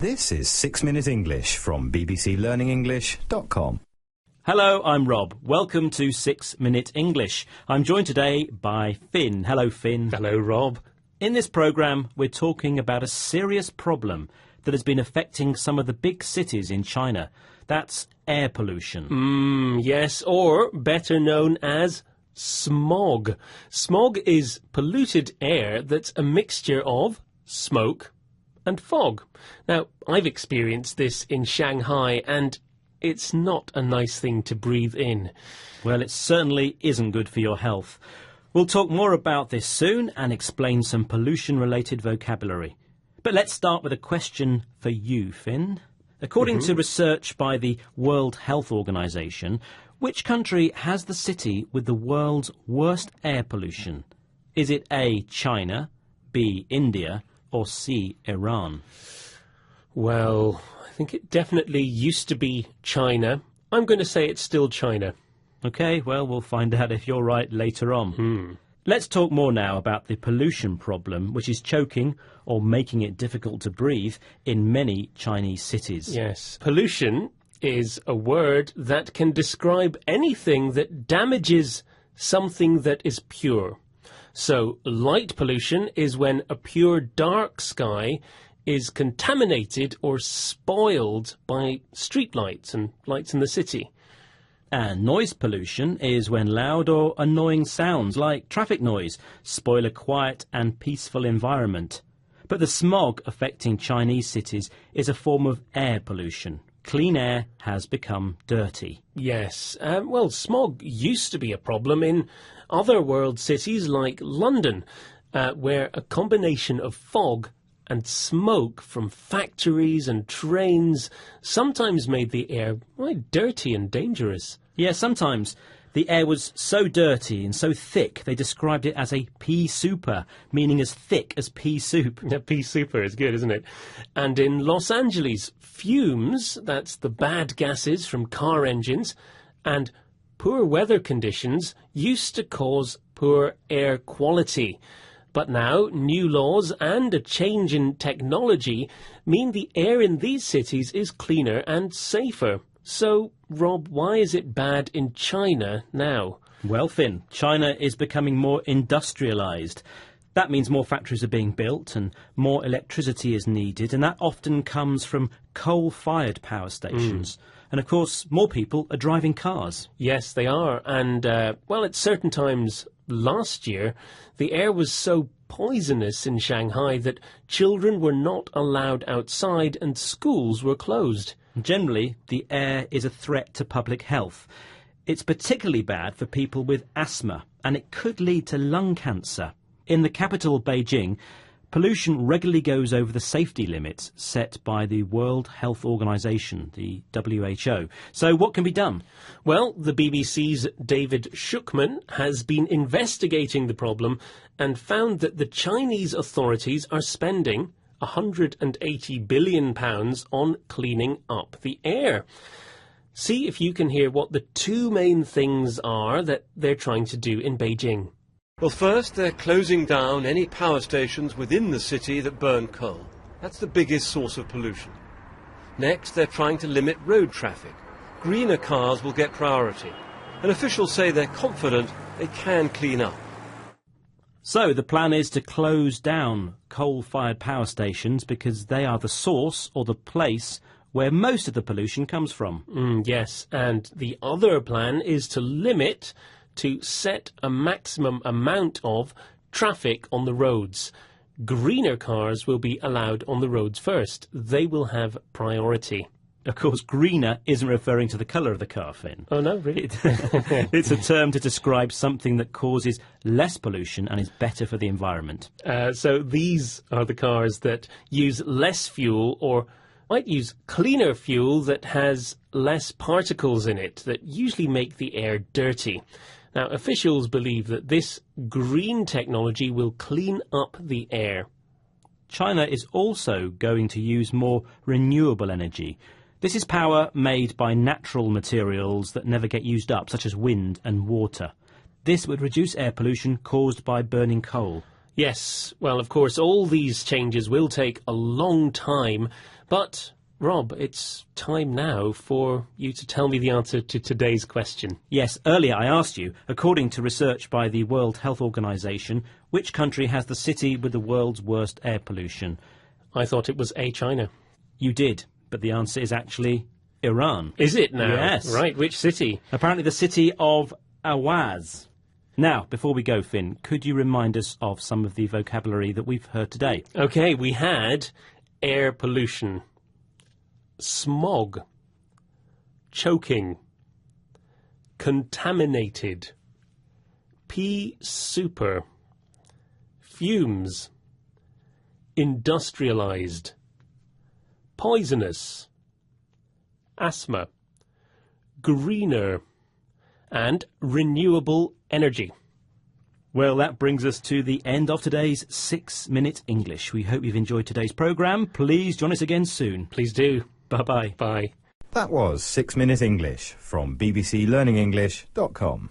This is 6 Minute English from bbclearningenglish.com. Hello, I'm Rob. Welcome to 6 Minute English. I'm joined today by Finn. Hello, Finn. Hello, Rob. In this programme, we're talking about a serious problem that has been affecting some of the big cities in China. That's air pollution. Yes, or better known as smog. Smog is polluted air that's a mixture of smoke and fog. Now, I've experienced this in Shanghai, and it's not a nice thing to breathe in. Well, it certainly isn't good for your health. We'll talk more about this soon and explain some pollution-related vocabulary. But let's start with a question for you, Finn. According to research by the World Health Organization, which country has the city with the world's worst air pollution? Is it A, China, B, India, or C, Iran? Well, I think it definitely used to be China. I'm going to say it's still China. OK, well, we'll find out if you're right later on. Let's talk more now about the pollution problem, which is choking or making it difficult to breathe in many Chinese cities. Yes, pollution is a word that can describe anything that damages something that is pure. So, light pollution is when a pure dark sky is contaminated or spoiled by street lights and lights in the city. And noise pollution is when loud or annoying sounds like traffic noise spoil a quiet and peaceful environment. But the smog affecting Chinese cities is a form of air pollution. Clean air has become dirty. Yes, well, smog used to be a problem in other world cities like London, where a combination of fog and smoke from factories and trains sometimes made the air quite dirty and dangerous. Yeah, sometimes the air was so dirty and so thick they described it as a pea souper, meaning as thick as pea soup. Yeah, pea souper is good, isn't it? And in Los Angeles, fumes, that's the bad gases from car engines, and poor weather conditions used to cause poor air quality. But now, new laws and a change in technology mean the air in these cities is cleaner and safer. So, Rob, why is it bad in China now? Well, Finn, China is becoming more industrialised. That means more factories are being built and more electricity is needed, and that often comes from coal-fired power stations. And, of course, more people are driving cars. Yes, they are. And, well, at certain times last year, the air was so poisonous in Shanghai that children were not allowed outside and schools were closed. Generally, the air is a threat to public health. It's particularly bad for people with asthma, and it could lead to lung cancer. In the capital, Beijing, pollution regularly goes over the safety limits set by the World Health Organization, the WHO. So what can be done? Well, the BBC's David Shookman has been investigating the problem and found that the Chinese authorities are spending £180 billion on cleaning up the air. See if you can hear what the two main things are that they're trying to do in Beijing. Well, first, they're closing down any power stations within the city that burn coal. That's the biggest source of pollution. Next, they're trying to limit road traffic. Greener cars will get priority. And officials say they're confident they can clean up. So the plan is to close down coal-fired power stations because they are the source or the place where most of the pollution comes from. Yes, and the other plan is to set a maximum amount of traffic on the roads. Greener cars will be allowed on the roads first. They will have priority. Of course, greener isn't referring to the colour of the car, Finn. Oh, no, really? It's a term to describe something that causes less pollution and is better for the environment. So these are the cars that use less fuel or might use cleaner fuel that has less particles in it that usually make the air dirty. Now, officials believe that this green technology will clean up the air. China is also going to use more renewable energy. This is power made by natural materials that never get used up, such as wind and water. This would reduce air pollution caused by burning coal. Yes, well, of course, all these changes will take a long time, but, Rob, it's time now for you to tell me the answer to today's question. Yes, earlier I asked you, according to research by the World Health Organization, which country has the city with the world's worst air pollution? I thought it was China. You did, but the answer is actually Iran. Is it now? Yes. Right, which city? Apparently the city of Awaz. Now, before we go, Finn, could you remind us of some of the vocabulary that we've heard today? OK, we had air pollution, smog, choking, contaminated, pea super, fumes, industrialised, poisonous, asthma, greener, and renewable energy. Well, that brings us to the end of today's 6-Minute English. We hope you've enjoyed today's programme. Please join us again soon. Please do. Bye-bye. Bye. That was 6-Minute English from bbclearningenglish.com.